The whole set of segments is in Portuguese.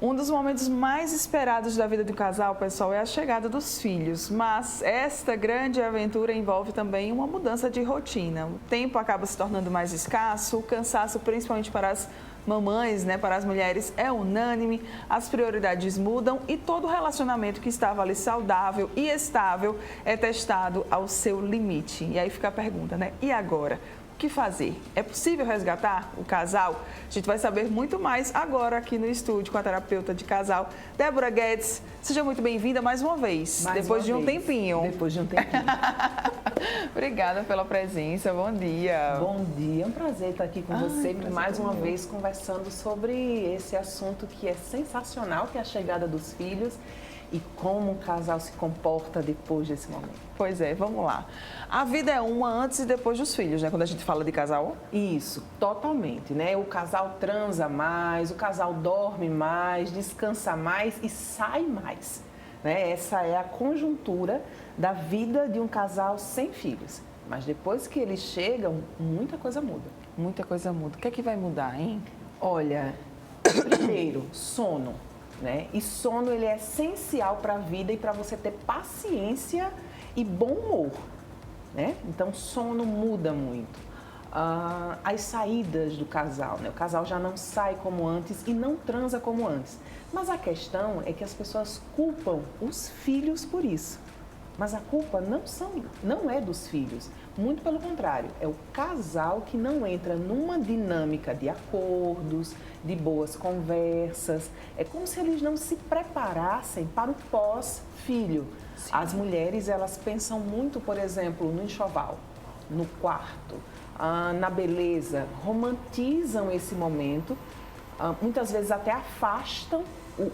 Um dos momentos mais esperados da vida do casal, pessoal, é a chegada dos filhos. Mas esta grande aventura envolve também uma mudança de rotina. O tempo acaba se tornando mais escasso, o cansaço, principalmente para as mamães, né, para as mulheres, é unânime, as prioridades mudam e todo relacionamento que estava ali saudável e estável é testado ao seu limite. E aí fica a pergunta, né? E agora? O que fazer? É possível resgatar o casal? A gente vai saber muito mais agora aqui no estúdio com a terapeuta de casal, Débora Guedes. Seja muito bem-vinda mais uma vez, depois de um tempinho. Depois de um tempinho. Obrigada pela presença, bom dia. Bom dia, é um prazer estar aqui com você mais uma vez conversando sobre esse assunto que é sensacional, que é a chegada dos filhos e como o casal se comporta depois desse momento. Pois é, vamos lá. A vida é uma antes e depois dos filhos, né? Quando a gente fala de casal. Isso, totalmente, né? O casal transa mais, o casal dorme mais, descansa mais e sai mais, né? Essa é a conjuntura da vida de um casal sem filhos. Mas depois que eles chegam, muita coisa muda. Muita coisa muda. O que é que vai mudar, hein? Olha, primeiro, sono. Né? E sono ele é essencial para a vida e para você ter paciência e bom humor. Né? Então, sono muda muito. As saídas do casal, né? O casal já não sai como antes e não transa como antes. Mas a questão é que as pessoas culpam os filhos por isso. Mas a culpa não é dos filhos. Muito pelo contrário, é o casal que não entra numa dinâmica de acordos, de boas conversas. É como se eles não se preparassem para o pós-filho. As mulheres, elas pensam muito, por exemplo, no enxoval, no quarto, na beleza, romantizam esse momento, muitas vezes até afastam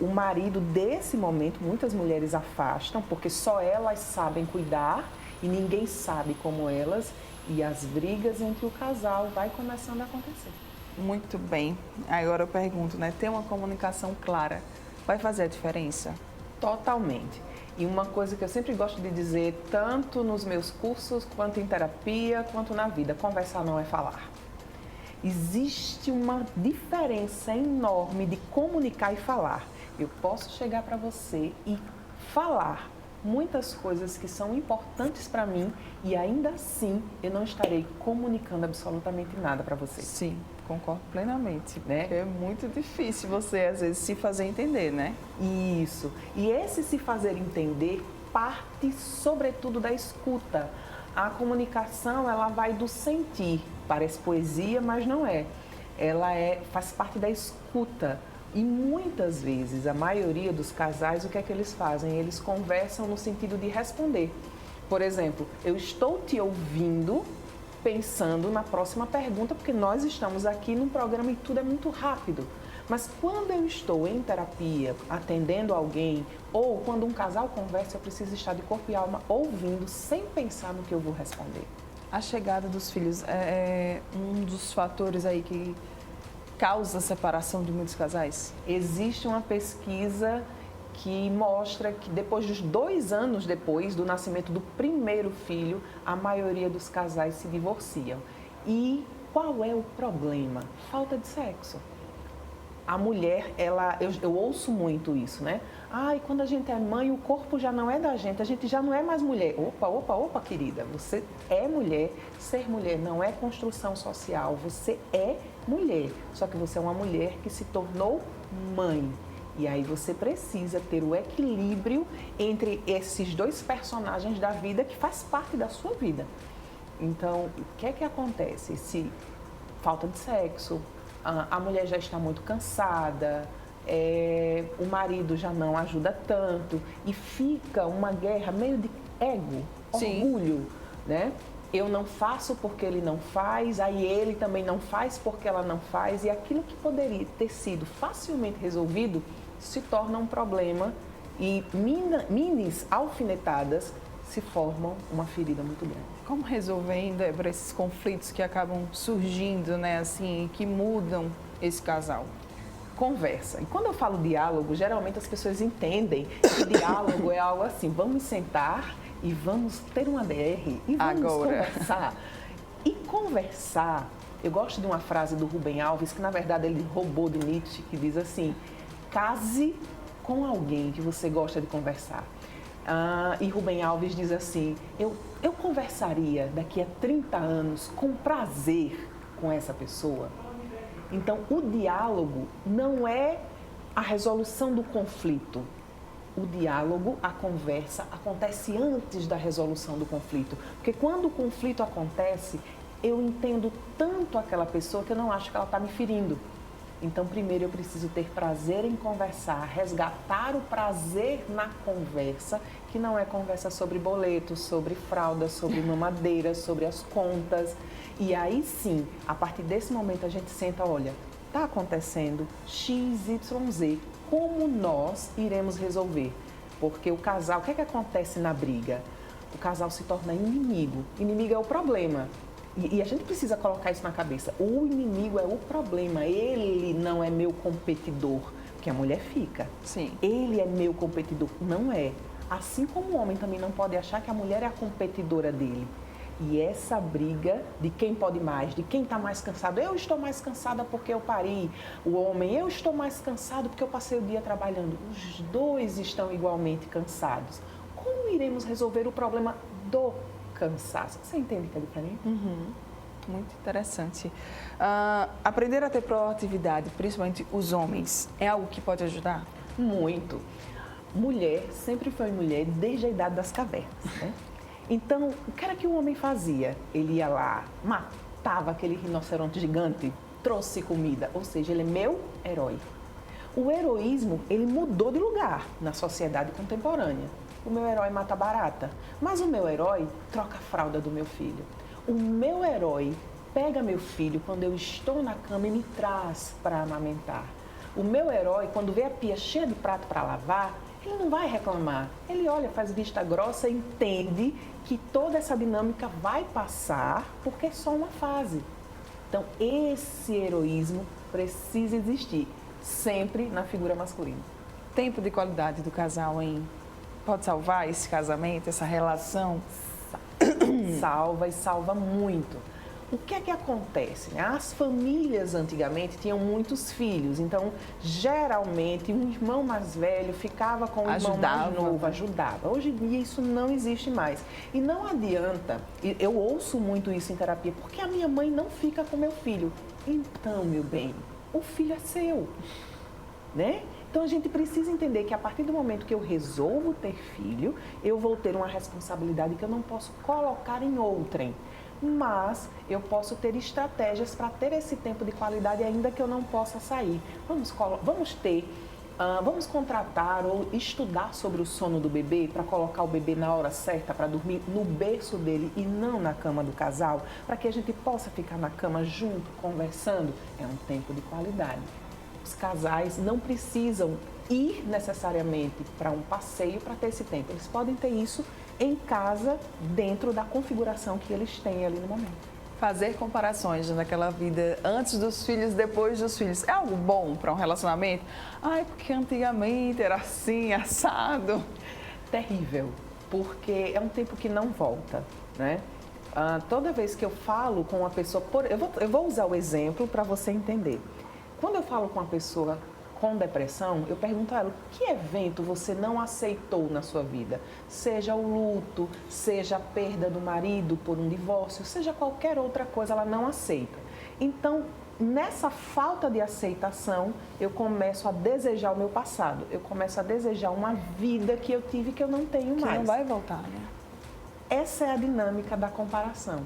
o marido desse momento. Muitas mulheres afastam porque só elas sabem cuidar e ninguém sabe como elas, e as brigas entre o casal vai começando a acontecer. Muito bem. Agora eu pergunto, né? Ter uma comunicação clara vai fazer a diferença? Totalmente. E uma coisa que eu sempre gosto de dizer, tanto nos meus cursos, quanto em terapia, quanto na vida, conversar não é falar. Existe uma diferença enorme de comunicar e falar. Eu posso chegar para você e falar muitas coisas que são importantes para mim e ainda assim eu não estarei comunicando absolutamente nada para você. Sim, concordo plenamente, né? É muito difícil você às vezes se fazer entender, né? Isso. E esse se fazer entender parte sobretudo da escuta. A comunicação, ela vai do sentir. Parece poesia, mas não é. Ela faz parte da escuta. E muitas vezes, a maioria dos casais, o que é que eles fazem? Eles conversam no sentido de responder. Por exemplo, eu estou te ouvindo pensando na próxima pergunta, porque nós estamos aqui num programa e tudo é muito rápido. Mas quando eu estou em terapia, atendendo alguém, ou quando um casal conversa, eu preciso estar de corpo e alma ouvindo, sem pensar no que eu vou responder. A chegada dos filhos é um dos fatores aí que causa a separação de muitos casais? Existe uma pesquisa que mostra que depois dos 2 anos depois do nascimento do primeiro filho, a maioria dos casais se divorciam. E qual é o problema? Falta de sexo. A mulher, eu ouço muito isso, né? E quando a gente é mãe, o corpo já não é da gente, a gente já não é mais mulher. Opa, querida, você é mulher. Ser mulher não é construção social, você é mulher. Só que você é uma mulher que se tornou mãe. E aí você precisa ter o equilíbrio entre esses 2 personagens da vida que faz parte da sua vida. Então, o que é que acontece? Se falta de sexo, a mulher já está muito cansada, o marido já não ajuda tanto e fica uma guerra meio de ego, orgulho, né? Eu não faço porque ele não faz, aí ele também não faz porque ela não faz, e aquilo que poderia ter sido facilmente resolvido se torna um problema e minis alfinetadas se formam uma ferida muito grande. Como resolver ainda esses conflitos que acabam surgindo, né, assim, que mudam esse casal? Conversa. E quando eu falo diálogo, geralmente as pessoas entendem que diálogo é algo assim, vamos sentar e vamos ter uma DR e vamos conversar. E conversar, eu gosto de uma frase do Rubem Alves, que na verdade ele roubou de Nietzsche, que diz assim: case com alguém que você gosta de conversar. E Rubem Alves diz assim, eu conversaria daqui a 30 anos com prazer com essa pessoa. Então, o diálogo não é a resolução do conflito. O diálogo, a conversa, acontece antes da resolução do conflito. Porque quando o conflito acontece, eu entendo tanto aquela pessoa que eu não acho que ela está me ferindo. Então, primeiro eu preciso ter prazer em conversar, resgatar o prazer na conversa, que não é conversa sobre boletos, sobre fralda, sobre mamadeira, sobre as contas. E aí sim, a partir desse momento a gente senta, olha, está acontecendo X, Y, Z, como nós iremos resolver? Porque o casal, o que é que acontece na briga? O casal se torna inimigo. Inimigo é o problema. E a gente precisa colocar isso na cabeça. O inimigo é o problema. Ele não é meu competidor, porque a mulher fica. Sim. Ele é meu competidor. Não é. Assim como o homem também não pode achar que a mulher é a competidora dele. E essa briga de quem pode mais, de quem está mais cansado. Eu estou mais cansada porque eu pari. O homem, eu estou mais cansado porque eu passei o dia trabalhando. Os dois estão igualmente cansados. Como iremos resolver o problema do cansaço? Você entende que é diferente? Muito interessante. Aprender a ter proatividade, principalmente os homens, é algo que pode ajudar? Muito. Mulher sempre foi mulher desde a idade das cavernas, né? Então, o que era que o homem fazia? Ele ia lá, matava aquele rinoceronte gigante, trouxe comida, ou seja, ele é meu herói. O heroísmo, ele mudou de lugar na sociedade contemporânea. O meu herói mata barata, mas o meu herói troca a fralda do meu filho. O meu herói pega meu filho quando eu estou na cama e me traz para amamentar. O meu herói, quando vê a pia cheia de prato para lavar, ele não vai reclamar. Ele olha, faz vista grossa e entende que toda essa dinâmica vai passar porque é só uma fase. Então, esse heroísmo precisa existir, sempre na figura masculina. Tempo de qualidade do casal, hein? Pode salvar esse casamento, essa relação? Salva e salva muito. O que é que acontece? As famílias antigamente tinham muitos filhos, então geralmente um irmão mais velho ficava com o irmão mais novo, ajudava. Hoje em dia isso não existe mais. E não adianta, eu ouço muito isso em terapia, porque a minha mãe não fica com meu filho. Então, meu bem, o filho é seu, né? Então, a gente precisa entender que a partir do momento que eu resolvo ter filho, eu vou ter uma responsabilidade que eu não posso colocar em outrem. Mas eu posso ter estratégias para ter esse tempo de qualidade ainda que eu não possa sair. Vamos contratar ou estudar sobre o sono do bebê para colocar o bebê na hora certa para dormir no berço dele e não na cama do casal, para que a gente possa ficar na cama junto, conversando. É um tempo de qualidade. Os casais não precisam ir necessariamente para um passeio para ter esse tempo. Eles podem ter isso em casa, dentro da configuração que eles têm ali no momento. Fazer comparações naquela vida antes dos filhos, depois dos filhos, é algo bom para um relacionamento? Ai, porque antigamente era assim, assado. Terrível, porque é um tempo que não volta, né? Toda vez que eu falo com uma pessoa, eu vou usar o exemplo para você entender. Quando eu falo com uma pessoa com depressão, eu pergunto a ela, que evento você não aceitou na sua vida? Seja o luto, seja a perda do marido por um divórcio, seja qualquer outra coisa, ela não aceita. Então, nessa falta de aceitação, eu começo a desejar o meu passado. Eu começo a desejar uma vida que eu tive que eu não tenho mais. Que não vai voltar, né? Essa é a dinâmica da comparação.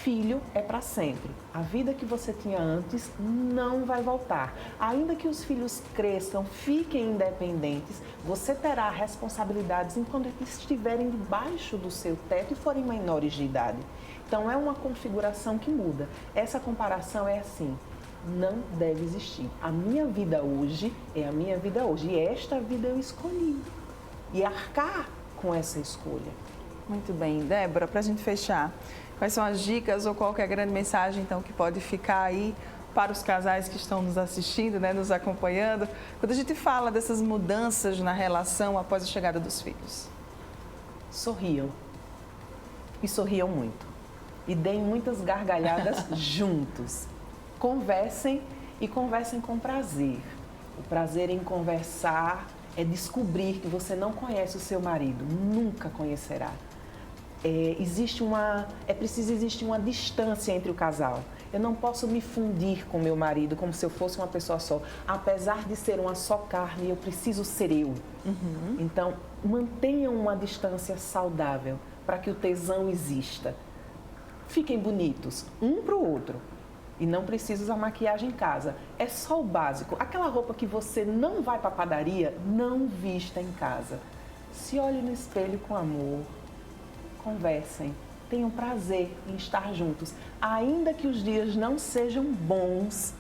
Filho é para sempre. A vida que você tinha antes não vai voltar. Ainda que os filhos cresçam, fiquem independentes, você terá responsabilidades enquanto eles estiverem debaixo do seu teto e forem menores de idade. Então, é uma configuração que muda. Essa comparação é assim, não deve existir. A minha vida hoje é a minha vida hoje. E esta vida eu escolhi. E arcar com essa escolha. Muito bem. Débora, para a gente fechar, quais são as dicas ou qual que é a grande mensagem, então, que pode ficar aí para os casais que estão nos assistindo, né, nos acompanhando, quando a gente fala dessas mudanças na relação após a chegada dos filhos? Sorriam. E sorriam muito. E deem muitas gargalhadas juntos. Conversem e conversem com prazer. O prazer em conversar é descobrir que você não conhece o seu marido, nunca conhecerá. É preciso existir uma distância entre o casal. Eu não posso me fundir com meu marido como se eu fosse uma pessoa só. Apesar de ser uma só carne, eu preciso ser eu. Então, mantenham uma distância saudável para que o tesão exista. Fiquem bonitos, um para o outro. E não precisa usar maquiagem em casa. É só o básico. Aquela roupa que você não vai para a padaria, não vista em casa. Se olhe no espelho com amor. Conversem, tenham prazer em estar juntos. Ainda que os dias não sejam bons,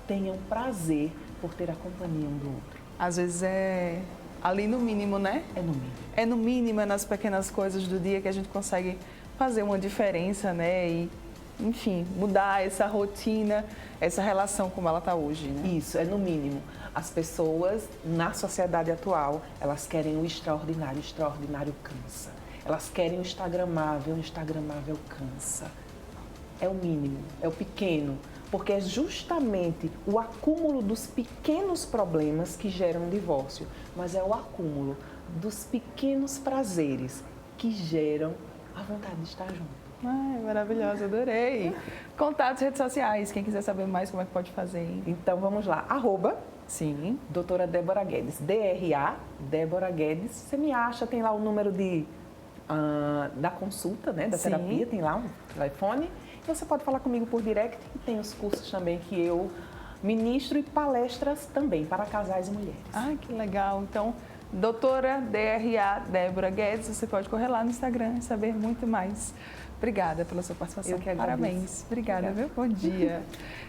tenham prazer por ter a companhia um do outro. Às vezes é ali no mínimo, né? É no mínimo. É no mínimo, é nas pequenas coisas do dia que a gente consegue fazer uma diferença, né? E, enfim, mudar essa rotina, essa relação como ela está hoje, né? Isso, é no mínimo. As pessoas, na sociedade atual, elas querem o extraordinário cansa. Elas querem o instagramável cansa. É o mínimo, é o pequeno, porque é justamente o acúmulo dos pequenos problemas que geram um divórcio, mas é o acúmulo dos pequenos prazeres que geram a vontade de estar junto. Ai, maravilhosa, adorei. Contatos, redes sociais, quem quiser saber mais, como é que pode fazer, hein? Então vamos lá, Sim. doutora Débora Guedes, DRA, Débora Guedes. Você me acha, tem lá o número da consulta, né, da terapia, tem lá um telefone. Você pode falar comigo por direct e tem os cursos também que eu ministro e palestras também para casais e mulheres. Ai, que legal. Então, doutora DRA Débora Guedes, você pode correr lá no Instagram e saber muito mais. Obrigada pela sua participação. Eu que agradeço. Parabéns. Obrigada, viu? Bom dia.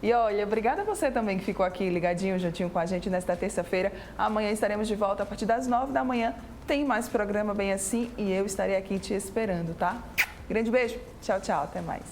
E olha, obrigada a você também que ficou aqui ligadinho, juntinho com a gente nesta terça-feira. Amanhã estaremos de volta a partir das 9 da manhã. Tem mais programa Bem Assim e eu estarei aqui te esperando, tá? Grande beijo. Tchau, tchau. Até mais.